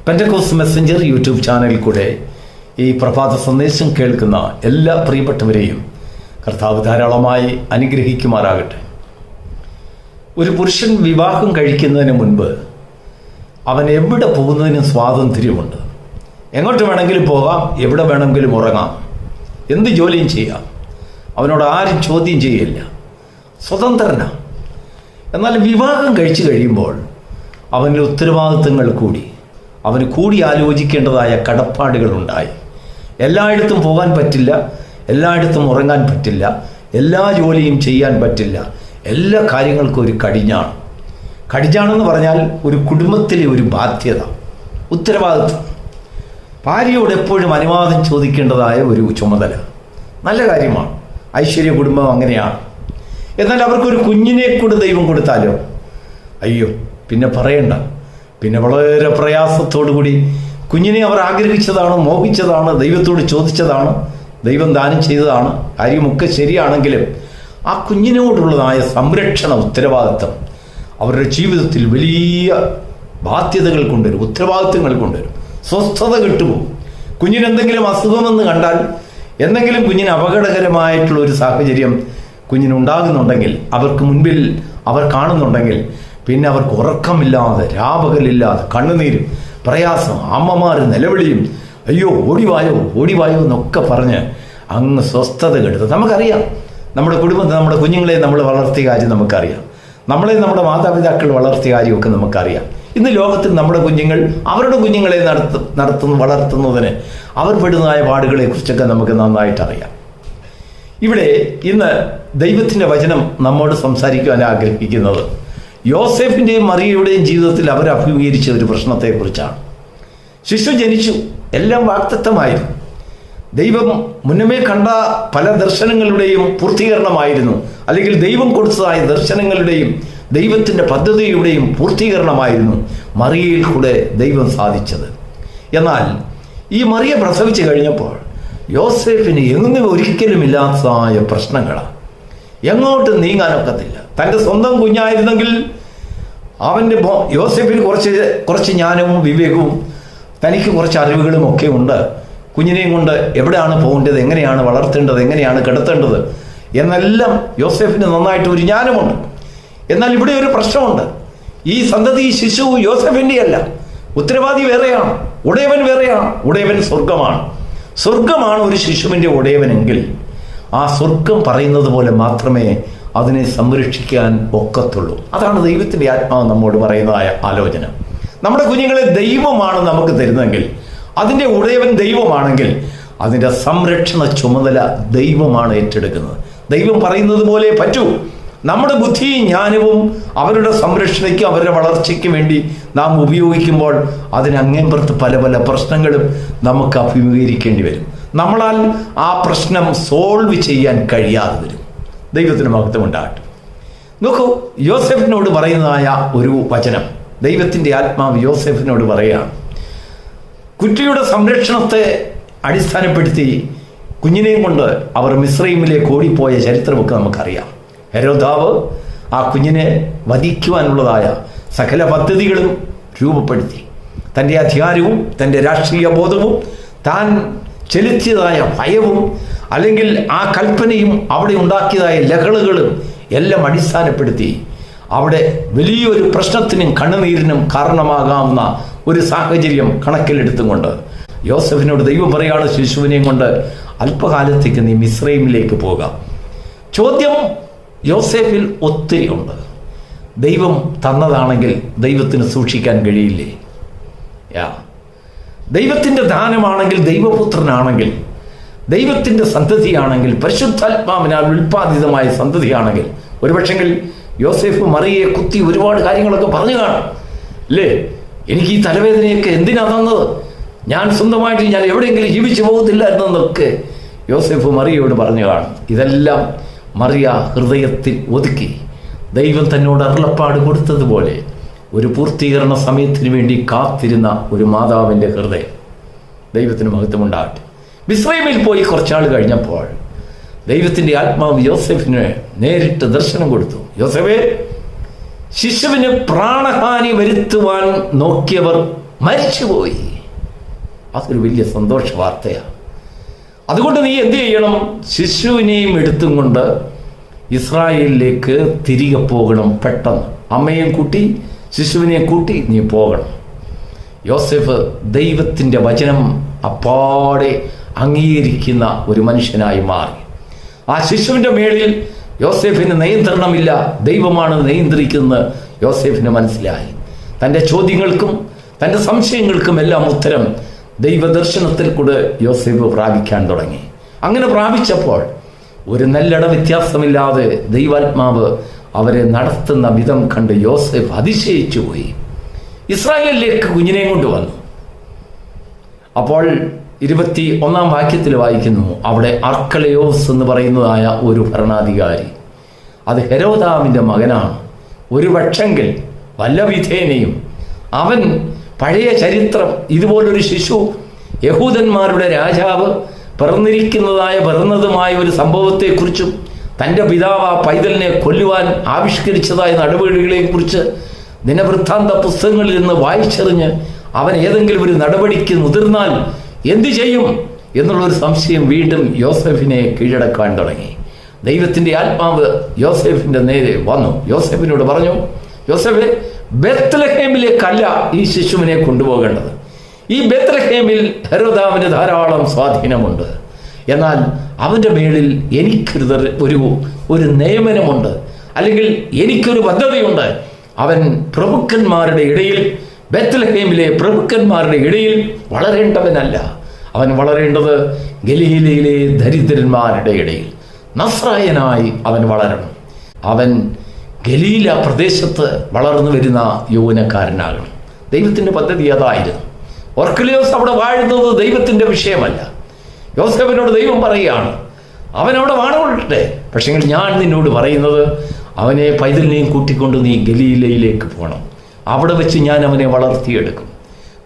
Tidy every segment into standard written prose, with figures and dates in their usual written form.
Pentecost Messenger YouTube ചാനലിൽ കൂടെ ഈ പ്രഭാത സന്ദേശം കേൾക്കുന്ന എല്ലാ പ്രിയപ്പെട്ടവരെയും കർത്താവ് ധാരാളമായി അനുഗ്രഹിക്കുമാറാകട്ടെ. ഒരു പുരുഷൻ വിവാഹം കഴിക്കുന്നതിന് മുൻപ് അവൻ എവിടെ പോകുന്നതിനും സ്വാതന്ത്ര്യമുണ്ട്. എങ്ങോട്ട് വേണമെങ്കിലും പോകാം, എവിടെ വേണമെങ്കിലും ഉറങ്ങാം, എന്ത് ജോലിയും ചെയ്യാം. അവനോട് ആരും ചോദ്യം ചെയ്യില്ല, സ്വതന്ത്രനാണ്. എന്നാൽ വിവാഹം കഴിച്ചു കഴിയുമ്പോൾ അവൻ്റെ ഉത്തരവാദിത്തങ്ങൾ കൂടി, അവന് കൂടി ആലോചിക്കേണ്ടതായ കടപ്പാടുകളുണ്ടായി. എല്ലായിടത്തും പോകാൻ പറ്റില്ല, എല്ലായിടത്തും ഉറങ്ങാൻ പറ്റില്ല, എല്ലാ ജോലിയും ചെയ്യാൻ പറ്റില്ല. എല്ലാ കാര്യങ്ങൾക്കും ഒരു കടിഞ്ഞാണ്. കടിഞ്ഞാണെന്ന് പറഞ്ഞാൽ ഒരു കുടുംബത്തിലെ ഒരു ബാധ്യത, ഉത്തരവാദിത്വം. ഭാര്യയോട് എപ്പോഴും അനുവാദം ചോദിക്കേണ്ടതായ ഒരു ചുമതല നല്ല കാര്യമാണ്. ഐശ്വര്യ കുടുംബം അങ്ങനെയാണ്. എന്നാൽ അവർക്കൊരു കുഞ്ഞിനെ കൂടെ ദൈവം കൊടുത്താലോ, അയ്യോ പിന്നെ പറയണ്ട. പിന്നെ വളരെ പ്രയാസത്തോടു കൂടി കുഞ്ഞിനെ അവർ ആഗ്രഹിച്ചതാണ്, മോഹിച്ചതാണ്, ദൈവത്തോട് ചോദിച്ചതാണ്, ദൈവം ദാനം ചെയ്തതാണ്. കാര്യമൊക്കെ ശരിയാണെങ്കിലും ആ കുഞ്ഞിനോടുള്ളതായ സംരക്ഷണ ഉത്തരവാദിത്വം അവരുടെ ജീവിതത്തിൽ വലിയ ബാധ്യതകൾ കൊണ്ടുവരും, ഉത്തരവാദിത്വങ്ങൾ കൊണ്ടുവരും. സ്വസ്ഥത കിട്ടുപോകും. കുഞ്ഞിനെന്തെങ്കിലും അസുഖമെന്ന് കണ്ടാൽ, എന്തെങ്കിലും കുഞ്ഞിന് അപകടകരമായിട്ടുള്ള ഒരു സാഹചര്യം കുഞ്ഞിനുണ്ടാകുന്നുണ്ടെങ്കിൽ, അവർക്ക് മുൻപിൽ അവർ കാണുന്നുണ്ടെങ്കിൽ, പിന്നെ അവർക്ക് ഉറക്കമില്ലാതെ, രാപകലില്ലാതെ, കണ്ണുനീരും പ്രയാസം, അമ്മമാർ നിലവിളിയും, അയ്യോ ഓടിവായോ ഓടിവായോ എന്നൊക്കെ പറഞ്ഞ് അങ്ങ് സ്വസ്ഥത കെടുത്ത്. നമുക്കറിയാം, നമ്മുടെ കുടുംബത്തിൽ നമ്മുടെ കുഞ്ഞുങ്ങളെ നമ്മൾ വളർത്തിയ കാര്യം നമുക്കറിയാം, നമ്മളെ നമ്മുടെ മാതാപിതാക്കൾ വളർത്തിയ കാര്യമൊക്കെ നമുക്കറിയാം. ഇന്ന് ലോകത്തിൽ നമ്മുടെ കുഞ്ഞുങ്ങൾ അവരുടെ കുഞ്ഞുങ്ങളെ വളർത്തുന്നതിന് അവർ പെടുന്നതായ പാടുകളെ കുറിച്ചൊക്കെ നമുക്ക് നന്നായിട്ട് അറിയാം. ഇവിടെ ഇന്ന് ദൈവത്തിൻ്റെ വചനം നമ്മോട് സംസാരിക്കുവാൻ ആഗ്രഹിക്കുന്നത് യോസേഫിൻ്റെയും മറിയയുടെയും ജീവിതത്തിൽ അവർ അഭിമുഖീകരിച്ച ഒരു പ്രശ്നത്തെക്കുറിച്ചാണ്. ശിശു ജനിച്ചു, എല്ലാം വാഗ്ദത്തമായിരുന്നു. ദൈവം മുന്നമേ കണ്ട പല ദർശനങ്ങളുടെയും പൂർത്തീകരണമായിരുന്നു, അല്ലെങ്കിൽ ദൈവം കൊടുത്തതായ ദർശനങ്ങളുടെയും ദൈവത്തിൻ്റെ പദ്ധതിയുടെയും പൂർത്തീകരണമായിരുന്നു മറിയയിൽ കൂടെ ദൈവം സാധിച്ചത്. എന്നാൽ ഈ മറിയ പ്രസവിച്ചു കഴിഞ്ഞപ്പോൾ യോസേഫിന് എങ്ങും ഒരിക്കലും ഇല്ലാത്തതായ പ്രശ്നങ്ങളാണ്. എങ്ങോട്ട് നീങ്ങാനൊക്കത്തില്ല. തൻ്റെ സ്വന്തം കുഞ്ഞായിരുന്നെങ്കിൽ അവൻ്റെ യോസേഫിന് കുറച്ച് ജ്ഞാനവും വിവേകവും തനിക്ക് കുറച്ച് അറിവുകളും ഒക്കെ ഉണ്ട്. കുഞ്ഞിനെയും കൊണ്ട് എവിടെയാണ് പോകേണ്ടത്, എങ്ങനെയാണ് വളർത്തേണ്ടത്, എങ്ങനെയാണ് കിടത്തേണ്ടത് എന്നെല്ലാം യോസേഫിന് നന്നായിട്ട് ഒരു ജ്ഞാനമുണ്ട്. എന്നാൽ ഇവിടെ ഒരു പ്രശ്നമുണ്ട്. ഈ സന്തതി ശിശു യോസേഫിൻ്റെ അല്ല, ഉത്തരവാദി വേറെയാണ്, ഉടയവൻ വേറെയാണ്. ഉടയവൻ സ്വർഗമാണ്. സ്വർഗമാണ് ഒരു ശിശുവിൻ്റെ ഉടയവനെങ്കിൽ ആ സ്വർഗം പറയുന്നത് പോലെ മാത്രമേ അതിനെ സംരക്ഷിക്കാൻ ഒക്കത്തുള്ളൂ. അതാണ് ദൈവത്തിൻ്റെ ആത്മാവ് നമ്മോട് പറയുന്നതായ ആലോചന. നമ്മുടെ കുഞ്ഞുങ്ങളെ ദൈവമാണ് നമുക്ക് തരുന്നതെങ്കിൽ, അതിൻ്റെ ഉടയവൻ ദൈവമാണെങ്കിൽ അതിൻ്റെ സംരക്ഷണ ചുമതല ദൈവമാണ് ഏറ്റെടുക്കുന്നത്. ദൈവം പറയുന്നത് പോലെ പറ്റൂ. നമ്മുടെ ബുദ്ധിയും ജ്ഞാനവും അവരുടെ സംരക്ഷണയ്ക്കും അവരുടെ വളർച്ചയ്ക്ക് വേണ്ടി നാം ഉപയോഗിക്കുമ്പോൾ അതിനങ്ങേപ്പുറത്ത് പല പല പ്രശ്നങ്ങളും നമുക്ക് അഭിമുഖീകരിക്കേണ്ടി വരും. നമ്മളാൽ ആ പ്രശ്നം സോൾവ് ചെയ്യാൻ കഴിയാതെ വരും. ദൈവത്തിന് മഹത്വം ഉണ്ടാകട്ടെ. നോക്കൂ, യോസേഫിനോട് പറയുന്നതായ ഒരു വചനം, ദൈവത്തിൻ്റെ ആത്മാവ് യോസേഫിനോട് പറയുകയാണ്. കുട്ടിയുടെ സംരക്ഷണത്തെ അടിസ്ഥാനപ്പെടുത്തി കുഞ്ഞിനെയും കൊണ്ട് അവർ മിസ്രൈമിലേക്ക് ഓടിപ്പോയ ചരിത്രമൊക്കെ നമുക്കറിയാം. ഹെരോദാവ് ആ കുഞ്ഞിനെ വധിക്കുവാനുള്ളതായ സകല പദ്ധതികളും രൂപപ്പെടുത്തി. തൻ്റെ അധികാരവും തൻ്റെ രാഷ്ട്രീയ ബോധവും താൻ ചെലുത്തിയതായ ഭയവും അല്ലെങ്കിൽ ആ കൽപ്പനയും അവിടെ ഉണ്ടാക്കിയതായ ലഹളകളും എല്ലാം അടിസ്ഥാനപ്പെടുത്തി അവിടെ വലിയൊരു പ്രശ്നത്തിനും കണ്ണുനീരിനും കാരണമാകാവുന്ന ഒരു സാഹചര്യം കണക്കിലെടുത്തുകൊണ്ട് യോസേഫിനോട് ദൈവം പറയാണ്, ശിശുവിനെയും കൊണ്ട് അല്പകാലത്തേക്ക് നീ മിസ്രൈമിലേക്ക് പോകാം. ചോദ്യം യോസേഫിൽ ഒത്തിരി ഉണ്ട്. ദൈവം തന്നതാണെങ്കിൽ ദൈവത്തിന് സൂക്ഷിക്കാൻ കഴിയില്ലേ? ദൈവത്തിൻ്റെ ദാനമാണെങ്കിൽ, ദൈവപുത്രനാണെങ്കിൽ, ദൈവത്തിൻ്റെ സന്തതിയാണെങ്കിൽ, പരിശുദ്ധാത്മാവിനാൽ ഉൽപ്പാദിതമായ സന്തതിയാണെങ്കിൽ, ഒരുപക്ഷെങ്കിൽ യോസേഫ് മറിയയെ കുത്തി ഒരുപാട് കാര്യങ്ങളൊക്കെ പറഞ്ഞു കാണും. അല്ലേ, എനിക്ക് ഈ തലവേദനയൊക്കെ എന്തിനാ തന്നത്, ഞാൻ സ്വന്തമായിട്ട് ഞാൻ എവിടെയെങ്കിലും ജീവിച്ചു പോകത്തില്ലായിരുന്നെന്നൊക്കെ യോസേഫ് മറിയയോട് പറഞ്ഞു കാണും. ഇതെല്ലാം മറിയ ഹൃദയത്തിൽ ഒതുക്കി ദൈവം തന്നോട് അരുളപ്പാട് കൊടുത്തതുപോലെ ഒരു പൂർത്തീകരണ സമയത്തിന് വേണ്ടി കാത്തിരുന്ന ഒരു മാതാവിൻ്റെ ഹൃദയം. ദൈവത്തിന് മഹത്വമുണ്ടാകട്ടെ. മിസ്രൈമിൽ പോയി കുറച്ചാൾ കഴിഞ്ഞപ്പോൾ ദൈവത്തിൻ്റെ ആത്മാവ് യോസേഫിന് നേരിട്ട് ദർശനം കൊടുത്തു. യോസേഫേ, ശിശുവിന് പ്രാണഹാനി വരുത്തുവാൻ നോക്കിയവർ മരിച്ചുപോയി. അതൊരു വലിയ സന്തോഷ വാർത്തയാണ്. അതുകൊണ്ട് നീ എന്ത് ചെയ്യണം? ശിശുവിനെയും എടുത്തും കൊണ്ട് ഇസ്രായേലിലേക്ക് തിരികെ പോകണം. പെട്ടെന്ന് അമ്മയെയും കൂട്ടി ശിശുവിനെയും കൂട്ടി നീ പോകണം. യോസേഫ് ദൈവത്തിൻ്റെ വചനം അപ്പാടെ അംഗീകരിക്കുന്ന ഒരു മനുഷ്യനായി മാറി. ആ ശിശുവിൻ്റെ മേളിൽ യോസേഫിന് നിയന്ത്രണമില്ല, ദൈവമാണ് നിയന്ത്രിക്കുന്നത് യോസേഫിന് മനസ്സിലായി. തൻ്റെ ചോദ്യങ്ങൾക്കും തൻ്റെ സംശയങ്ങൾക്കും എല്ലാം ഉത്തരം ദൈവദർശനത്തിൽ കൂടെ യോസേഫ് പ്രാപിക്കാൻ തുടങ്ങി. അങ്ങനെ പ്രാപിച്ചപ്പോൾ ഒരു നെല്ലട വ്യത്യാസമില്ലാതെ ദൈവാത്മാവ് അവരെ നടത്തുന്ന വിധം കണ്ട് യോസേഫ് അതിശയിച്ചു പോയി. ഇസ്രായേലിലേക്ക് കുഞ്ഞിനെ കൊണ്ടുവന്നു. അപ്പോൾ 21 വാക്യത്തിൽ വായിക്കുന്നു, അവിടെ അർക്കലയോസ് എന്ന് പറയുന്നതായ ഒരു ഭരണാധികാരി, അത് ഹെരോദാവിൻ്റെ മകനാണ്. ഒരു പക്ഷെങ്കിൽ വല്ല വിധേനയും അവൻ പഴയ ചരിത്രം, ഇതുപോലൊരു ശിശു യഹൂദന്മാരുടെ രാജാവ് പിറന്നതുമായ ഒരു സംഭവത്തെക്കുറിച്ചും തൻ്റെ പിതാവ് ആ പൈതലിനെ കൊല്ലുവാൻ ആവിഷ്കരിച്ചതായ നടപടികളെക്കുറിച്ച് ദിനവൃത്താന്ത പുസ്തകങ്ങളിൽ നിന്ന് വായിച്ചറിഞ്ഞ് അവൻ ഏതെങ്കിലും ഒരു നടപടിക്ക് മുതിർന്നാൽ എന്തു ചെയ്യും എന്നുള്ളൊരു സംശയം വീണ്ടും യോസേഫിനെ കീഴടക്കാൻ തുടങ്ങി. ദൈവത്തിൻ്റെ ആത്മാവ് യോസേഫിൻ്റെ നേരെ വന്നു. യോസേഫിനോട് പറഞ്ഞു, യോസേഫെ, ബെത്ലഹേമിലേക്കല്ല ഈ ശിശുവിനെ കൊണ്ടുപോകേണ്ടത്. ഈ ബെത്ലഹേമിൽ ഹെരോദാവിന് ധാരാളം സ്വാധീനമുണ്ട്. എന്നാൽ അവൻ്റെ മേളിൽ ഒരു നിയമനമുണ്ട്, അല്ലെങ്കിൽ എനിക്കൊരു പദ്ധതിയുണ്ട്. അവൻ പ്രഭുക്കന്മാരുടെ ഇടയിൽ, ബെത്ലഹേമിലെ പ്രഭുക്കന്മാരുടെ ഇടയിൽ വളരേണ്ടവനല്ല. അവൻ വളരേണ്ടത് ഗലീലയിലെ ദരിദ്രന്മാരുടെ ഇടയിൽ നസ്രായനായി അവൻ വളരണം. അവൻ ഗലീല പ്രദേശത്ത് വളർന്നു വരുന്ന യൗവനക്കാരനാകണം. ദൈവത്തിൻ്റെ പദ്ധതി അതായിരുന്നു. അർക്കലയോസ് അവിടെ വാഴുന്നത് ദൈവത്തിൻ്റെ വിഷയമല്ല. യോസേഫിനോട് ദൈവം പറയുകയാണ്, അവനവിടെ വാണുകൊള്ളട്ടെ, പക്ഷേ ഞാൻ നിന്നോട് പറയുന്നത് അവനെ പൈതലിനെയും കൂട്ടിക്കൊണ്ട് നീ ഗലീലയിലേക്ക് പോകണം. അവിടെ വെച്ച് ഞാൻ അവനെ വളർത്തിയെടുക്കും,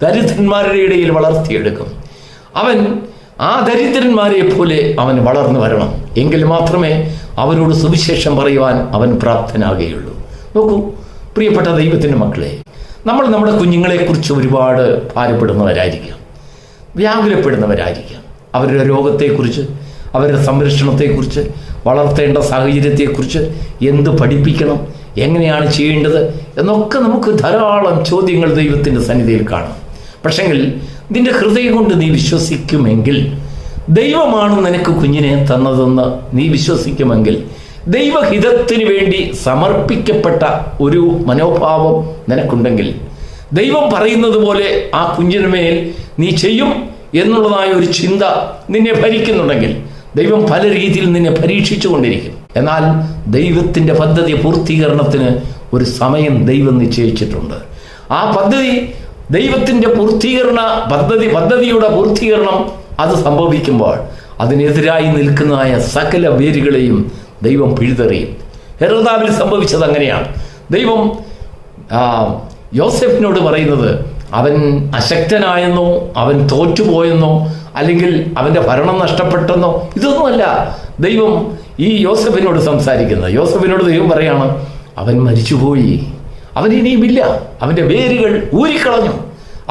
ദരിദ്രന്മാരുടെ ഇടയിൽ വളർത്തിയെടുക്കും. അവൻ ആ ദരിദ്രന്മാരെ പോലെ അവൻ വളർന്നു വരണം. എങ്കിൽ മാത്രമേ അവരോട് സുവിശേഷം പറയുവാൻ അവൻ പ്രാപ്തനാകുകയുള്ളൂ. നോക്കൂ പ്രിയപ്പെട്ട ദൈവത്തിൻ്റെ മക്കളെ, നമ്മൾ നമ്മുടെ കുഞ്ഞുങ്ങളെക്കുറിച്ച് ഒരുപാട് ഭാരപ്പെടുന്നവരായിരിക്കാം, വ്യാകുലപ്പെടുന്നവരായിരിക്കാം. അവരുടെ രോഗത്തെക്കുറിച്ച്, അവരുടെ സംരക്ഷണത്തെക്കുറിച്ച്, വളർത്തേണ്ട സാഹചര്യത്തെക്കുറിച്ച്, എന്ത് പഠിപ്പിക്കണം, എങ്ങനെയാണ് ചെയ്യേണ്ടത് എന്നൊക്കെ നമുക്ക് ധാരാളം ചോദ്യങ്ങൾ ദൈവത്തിൻ്റെ സന്നിധിയിൽ കാണാം. പക്ഷെങ്കിൽ നിന്റെ ഹൃദയം കൊണ്ട് നീ വിശ്വസിക്കുമെങ്കിൽ, ദൈവമാണ് നിനക്ക് കുഞ്ഞിനെ തന്നതെന്ന് നീ വിശ്വസിക്കുമെങ്കിൽ, ദൈവഹിതത്തിന് വേണ്ടി സമർപ്പിക്കപ്പെട്ട ഒരു മനോഭാവം നിനക്കുണ്ടെങ്കിൽ, ദൈവം പറയുന്നത് പോലെ ആ കുഞ്ഞിനുമേൽ നീ ചെയ്യും എന്നുള്ളതായ ഒരു ചിന്ത നിന്നെ ഭരിക്കുന്നുണ്ടെങ്കിൽ, ദൈവം പല രീതിയിൽ നിന്നെ പരീക്ഷിച്ചു കൊണ്ടിരിക്കും. എന്നാൽ ദൈവത്തിൻ്റെ പദ്ധതി പൂർത്തീകരണത്തിന് ഒരു സമയം ദൈവം നിശ്ചയിച്ചിട്ടുണ്ട്. ആ പദ്ധതി, ദൈവത്തിൻ്റെ പദ്ധതിയുടെ പൂർത്തീകരണം അത് സംഭവിക്കുമ്പോൾ അതിനെതിരായി നിൽക്കുന്നതായ സകല വേരുകളെയും ദൈവം പിഴുതെറിയും. ഹെരോദാവിൽ സംഭവിച്ചത് അങ്ങനെയാണ്. ദൈവം യോസേഫിനോട് പറയുന്നത് അവൻ അശക്തനായെന്നോ, അവൻ തോറ്റുപോയെന്നോ, അല്ലെങ്കിൽ അവൻ്റെ ഭരണം നഷ്ടപ്പെട്ടെന്നോ, ഇതൊന്നുമല്ല ദൈവം ഈ യോസേഫിനോട് സംസാരിക്കുന്നത്. യോസേഫിനോട് ദൈവം പറയാണ്, അവൻ മരിച്ചുപോയി, അവൻ ഇനിയുമില്ല, അവൻ്റെ വേരുകൾ ഊരിക്കളഞ്ഞു,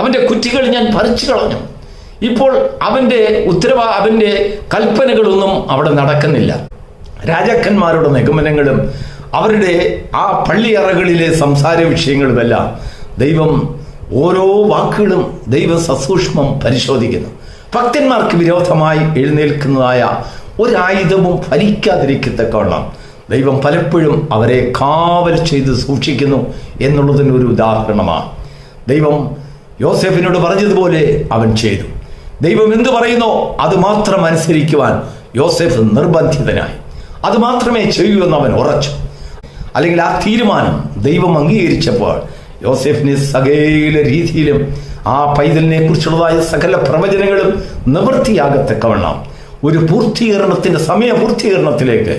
അവൻ്റെ കുറ്റികൾ ഞാൻ പറിച്ചു കളഞ്ഞു. ഇപ്പോൾ അവൻ്റെ കൽപ്പനകളൊന്നും അവിടെ നടക്കുന്നില്ല. രാജാക്കന്മാരുടെ നിഗമനങ്ങളും അവരുടെ ആ പള്ളിയറകളിലെ സംസാര വിഷയങ്ങളുമെല്ലാം ദൈവം ഓരോ വാക്കുകളും ദൈവം സസൂക്ഷ്മം പരിശോധിക്കുന്നു. ഭക്തന്മാർക്ക് വിരോധമായി എഴുന്നേൽക്കുന്നതായ ഒരായുധവും ഫലിക്കാതിരിക്കത്തക്കവണ്ണം ദൈവം പലപ്പോഴും അവരെ കാവൽ ചെയ്ത് സൂക്ഷിക്കുന്നു എന്നുള്ളതിനൊരു ഉദാഹരണമാണ്. ദൈവം യോസേഫിനോട് പറഞ്ഞതുപോലെ അവൻ ചെയ്തു. ദൈവം എന്ത് പറയുന്നോ അത് മാത്രം അനുസരിക്കുവാൻ യോസേഫ് നിർബന്ധിതനായി. അത് മാത്രമേ ചെയ്യൂ എന്ന് അവൻ ഉറച്ചു. അല്ലെങ്കിൽ ആ തീരുമാനം ദൈവം അംഗീകരിച്ചപ്പോൾ യോസേഫിന് സകല രീതിയിലും ആ പൈതലിനെ കുറിച്ചുള്ളതായ സകല പ്രവചനങ്ങളും നിവൃത്തിയാകത്തക്കവണ്ണം ഒരു സമയപൂർത്തീകരണത്തിലേക്ക്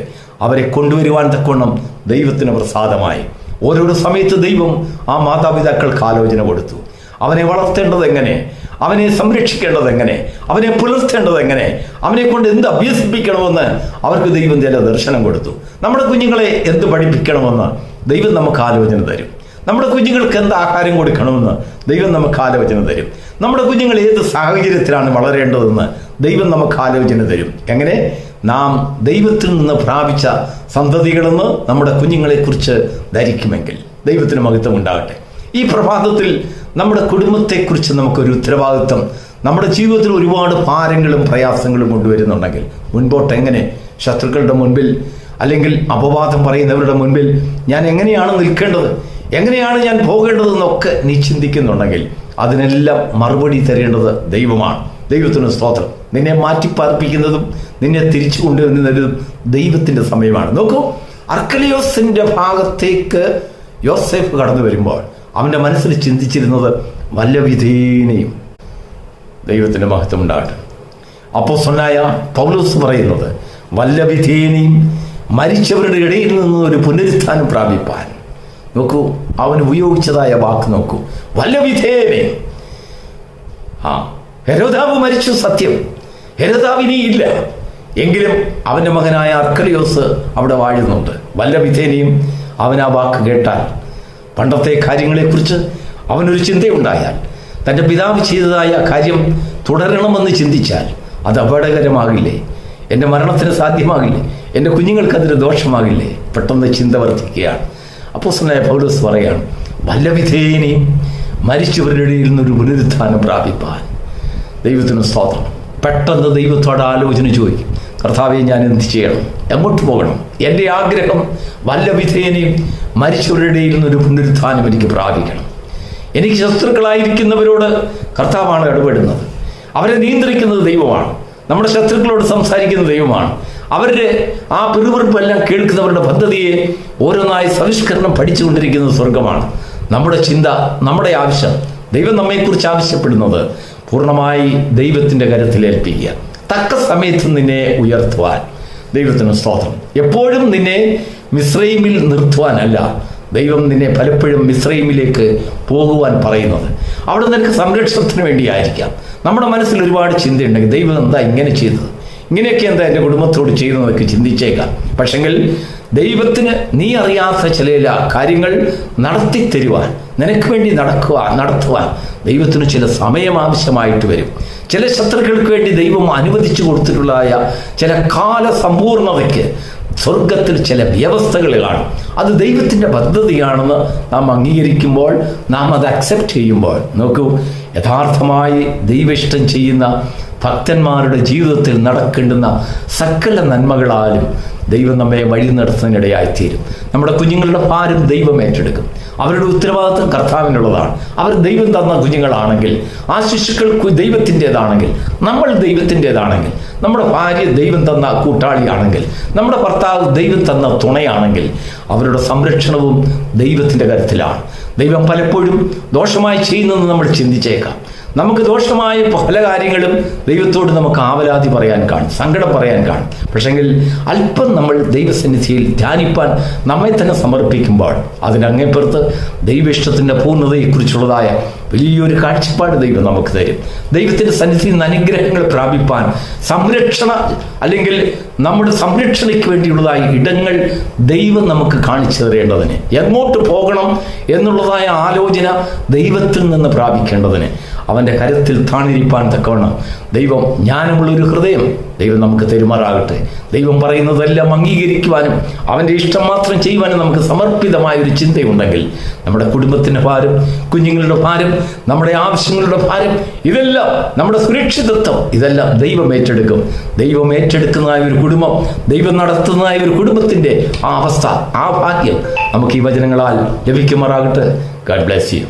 അവരെ കൊണ്ടുവരുവാൻ തക്കവണ്ണം ദൈവത്തിന് പ്രസാദമായി. ഓരോരോ സമയത്ത് ദൈവം ആ മാതാപിതാക്കൾക്ക് ആലോചന കൊടുത്തു. അവനെ വളർത്തേണ്ടത് എങ്ങനെ, അവനെ സംരക്ഷിക്കേണ്ടത് എങ്ങനെ, അവനെ പുലർത്തേണ്ടത് എങ്ങനെ, അവനെ കൊണ്ട് എന്ത് അഭ്യസിപ്പിക്കണമെന്ന് അവർക്ക് ദൈവം ചില ദർശനം കൊടുത്തു. നമ്മുടെ കുഞ്ഞുങ്ങളെ എന്ത് പഠിപ്പിക്കണമെന്ന് ദൈവം നമുക്ക് ആലോചന തരും. നമ്മുടെ കുഞ്ഞുങ്ങൾക്ക് എന്ത് ആഹാരം കൊടുക്കണമെന്ന് ദൈവം നമുക്ക് ആലോചന തരും. നമ്മുടെ കുഞ്ഞുങ്ങൾ ഏത് സാഹചര്യത്തിലാണ് വളരേണ്ടതെന്ന് ദൈവം നമുക്ക് ആലോചന തരും. എങ്ങനെ? നാം ദൈവത്തിൽ നിന്ന് പ്രാപിച്ച സന്തതികളെന്ന് നമ്മുടെ കുഞ്ഞുങ്ങളെക്കുറിച്ച് ധരിക്കുമെങ്കിൽ ദൈവത്തിന് മഹത്വം ഉണ്ടാകട്ടെ. ഈ പ്രഭാതത്തിൽ നമ്മുടെ കുടുംബത്തെക്കുറിച്ച് നമുക്കൊരു ഉത്തരവാദിത്വം, നമ്മുടെ ജീവിതത്തിൽ ഒരുപാട് ഭാരങ്ങളും പ്രയാസങ്ങളും കൊണ്ടുവരുന്നുണ്ടെങ്കിൽ മുൻപോട്ട് എങ്ങനെ ശത്രുക്കളുടെ മുൻപിൽ അല്ലെങ്കിൽ അപവാദം പറയുന്നവരുടെ മുൻപിൽ ഞാൻ എങ്ങനെയാണ് നിൽക്കേണ്ടത്, എങ്ങനെയാണ് ഞാൻ പോകേണ്ടതെന്നൊക്കെ നീ ചിന്തിക്കുന്നുണ്ടെങ്കിൽ അതിനെല്ലാം മറുപടി തരേണ്ടത് ദൈവമാണ്. ദൈവത്തിന് സ്തോത്രം. നിന്നെ മാറ്റിപ്പാർപ്പിക്കുന്നതും നിന്നെ തിരിച്ചു കൊണ്ടുവരുന്നതും ദൈവത്തിൻ്റെ സമയമാണ്. നോക്കൂ, അർക്കലിയോസിന്റെ ഭാഗത്തേക്ക് യോസേഫ് കടന്നു വരുമ്പോൾ അവൻ്റെ മനസ്സിൽ ചിന്തിച്ചിരുന്നത് വല്ല വിധേനയും ദൈവത്തിൻ്റെ മഹത്വം ഉണ്ടാകട്ടെ. അപ്പോസ്തലനായ പൗലോസ് പറയുന്നത് വല്ല വിധേനയും മരിച്ചവരുടെ ഇടയിൽ നിന്ന് ഒരു പുനരുത്ഥാനം പ്രാപിപ്പാൻ. നോക്കൂ, അവൻ ഉപയോഗിച്ചതായ വാക്ക് നോക്കൂ, വല്ല വിധേനയും. ഹെരോദാവ് മരിച്ചു, സത്യം. ഹെരോദാവ് ഇനിയില്ല. എങ്കിലും അവൻ്റെ മകനായ അർക്കലിയോസ് അവിടെ വാഴുന്നുണ്ട്. വല്ല വിധേനയും അവൻ ആ വാക്ക് കേട്ടാൽ, പണ്ടത്തെ കാര്യങ്ങളെക്കുറിച്ച് അവനൊരു ചിന്തയുണ്ടായാൽ, തൻ്റെ പിതാവ് ചെയ്തതായ കാര്യം തുടരണമെന്ന് ചിന്തിച്ചാൽ അത് അപകടകരമാകില്ലേ? എൻ്റെ മരണത്തിന് സാധ്യമാകില്ലേ? എൻ്റെ കുഞ്ഞുങ്ങൾക്കതിന് ദോഷമാകില്ലേ? പെട്ടെന്ന് ചിന്ത വർദ്ധിക്കുകയാണ്. അപ്പോസ്തലനായ പൗലോസ് പറയാണ് വല്ല വിധേനയും മരിച്ചവരുടെ ഇടയിൽ നിന്നൊരു പുനരുത്ഥാനം പ്രാപിപ്പാൻ. ദൈവത്തിന് സ്തോത്രം. പെട്ടെന്ന് ദൈവത്തോട് ആലോചന ചോദിക്കും, കർത്താവെ ഞാൻ എന്ത് ചെയ്യണം, എങ്ങോട്ട് പോകണം? എൻ്റെ ആഗ്രഹം വല്ല വിധേനയും മരിച്ചവരുടെ ഇടയിൽ നിന്നൊരു പുനരുത്ഥാനം എനിക്ക് പ്രാപിക്കണം. എനിക്ക് ശത്രുക്കളായിരിക്കുന്നവരോട് കർത്താവാണ് ഇടപെടുന്നത്. അവരെ നിയന്ത്രിക്കുന്നത് ദൈവമാണ്. നമ്മുടെ ശത്രുക്കളോട് സംസാരിക്കുന്ന ദൈവമാണ്. അവരുടെ ആ പിറുപിറുപ്പെല്ലാം കേൾക്കുന്നവരുടെ പദ്ധതിയെ ഓരോന്നായി സംസ്കരണം പഠിച്ചുകൊണ്ടിരിക്കുന്നത് സ്വർഗമാണ്. നമ്മുടെ ചിന്ത, നമ്മുടെ ആവശ്യം, ദൈവം നമ്മെക്കുറിച്ച് ആവശ്യപ്പെടുന്നത് പൂർണ്ണമായി ദൈവത്തിൻ്റെ കരത്തിൽ ഏൽപ്പിക്കുക. തക്ക സമയത്ത് നിന്നെ ഉയർത്തുവാൻ. ദൈവത്തിന് സ്തോത്രം. എപ്പോഴും നിന്നെ മിസ്രൈമിൽ നിർത്തുവാനല്ല ദൈവം നിന്നെ പലപ്പോഴും മിസ്രൈമിലേക്ക് പോകുവാൻ പറയുന്നത്. അവിടെ നിനക്ക് സംരക്ഷണത്തിന് വേണ്ടിയായിരിക്കാം. നമ്മുടെ മനസ്സിൽ ഒരുപാട് ചിന്തയുണ്ടെങ്കിൽ ദൈവം എന്താ ഇങ്ങനെ ചെയ്തത്, ഇങ്ങനെയൊക്കെ എന്താ എൻ്റെ കുടുംബത്തോട് ചെയ്തതെന്നൊക്കെ ചിന്തിച്ചേക്കാം. പക്ഷെങ്കിൽ ദൈവത്തിന് നീ അറിയാത്ത ചില കാര്യങ്ങൾ നടത്തിത്തരുവാൻ, നിനക്ക് വേണ്ടി നടത്തുവാൻ ദൈവത്തിന് ചില സമയം ആവശ്യമായിട്ട് വരും. ചില ശത്രുക്കൾക്ക് വേണ്ടി ദൈവം അനുവദിച്ചു കൊടുത്തിട്ടുള്ളതായ ചില കാലസമ്പൂർണതയ്ക്ക് സ്വർഗത്തിൽ ചില വ്യവസ്ഥകൾ കാണും. അത് ദൈവത്തിൻ്റെ പദ്ധതിയാണെന്ന് നാം അംഗീകരിക്കുമ്പോൾ, നാം അത് അക്സെപ്റ്റ് ചെയ്യുമ്പോൾ, നോക്കൂ, യഥാർത്ഥമായി ദൈവഇഷ്ടം ചെയ്യുന്ന ഭക്തന്മാരുടെ ജീവിതത്തിൽ നടക്കേണ്ടുന്ന സകല നന്മകളാലും ദൈവം നമ്മെ വഴി നടത്തുന്നതിനിടയായിത്തീരും. നമ്മുടെ കുഞ്ഞുങ്ങളുടെ ഭാരം ദൈവം ഏറ്റെടുക്കും. അവരുടെ ഉത്തരവാദിത്വം കർത്താവിനുള്ളതാണ്. അവർ ദൈവം തന്ന കുഞ്ഞുങ്ങളാണെങ്കിൽ, ആ ശിശുക്കൾ ദൈവത്തിൻ്റെതാണെങ്കിൽ, നമ്മൾ ദൈവത്തിൻ്റെതാണെങ്കിൽ, നമ്മുടെ ഭാര്യ ദൈവം തന്ന കൂട്ടാളിയാണെങ്കിൽ, നമ്മുടെ ഭർത്താവ് ദൈവം തന്ന തുണയാണെങ്കിൽ, അവരുടെ സംരക്ഷണവും ദൈവത്തിൻ്റെ കരുത്തിലാണ്. ദൈവം പലപ്പോഴും ദോഷമായി ചെയ്യുന്നതെന്ന് നമ്മൾ ചിന്തിച്ചേക്കാം. നമുക്ക് ദോഷമായ പല കാര്യങ്ങളും ദൈവത്തോട് നമുക്ക് ആവലാതി പറയാൻ കാണും, സങ്കടം പറയാൻ കാണും. പക്ഷെങ്കിൽ അല്പം നമ്മൾ ദൈവസന്നിധിയിൽ ധ്യാനിപ്പാൻ നമ്മെ തന്നെ സമർപ്പിക്കുമ്പോൾ അതിനങ്ങേപ്പുറത്ത് ദൈവ ഇഷ്ടത്തിൻ്റെ പൂർണ്ണതയെക്കുറിച്ചുള്ളതായ വലിയൊരു കാഴ്ചപ്പാട് ദൈവം നമുക്ക് തരും. ദൈവത്തിൻ്റെ സന്നിധിയിൽ നിന്ന് അനുഗ്രഹങ്ങൾ പ്രാപിപ്പാൻ അല്ലെങ്കിൽ നമ്മുടെ സംരക്ഷണയ്ക്ക് വേണ്ടിയുള്ളതായ ഇടങ്ങൾ ദൈവം നമുക്ക് കാണിച്ചു തരേണ്ടതിന്, എങ്ങോട്ട് പോകണം എന്നുള്ളതായ ആലോചന ദൈവത്തിൽ നിന്ന് പ്രാപിക്കേണ്ടതിന്, അവൻ്റെ കരത്തിൽ താണിരിപ്പാൻ തക്കവണ്ണം ദൈവം ജ്ഞാനമുള്ളൊരു ഹൃദയം ദൈവം നമുക്ക് തെരുമാറാകട്ടെ. ദൈവം പറയുന്നതെല്ലാം അംഗീകരിക്കുവാനും അവൻ്റെ ഇഷ്ടം മാത്രം ചെയ്യുവാനും നമുക്ക് സമർപ്പിതമായൊരു ചിന്തയുണ്ടെങ്കിൽ നമ്മുടെ കുടുംബത്തിൻ്റെ ഭാരം, കുഞ്ഞുങ്ങളുടെ ഭാരം, നമ്മുടെ ആവശ്യങ്ങളുടെ ഭാരം, ഇതെല്ലാം നമ്മുടെ സുരക്ഷിതത്വം, ഇതെല്ലാം ദൈവം ഏറ്റെടുക്കും. ദൈവം ഏറ്റെടുക്കുന്നതായ ഒരു കുടുംബം, ദൈവം നടത്തുന്നതായ ഒരു കുടുംബത്തിൻ്റെ ആ അവസ്ഥ, ആ ഭാഗ്യം നമുക്ക് ഈ വചനങ്ങളാൽ ലഭിക്കുമാറാകട്ടെ. God bless you.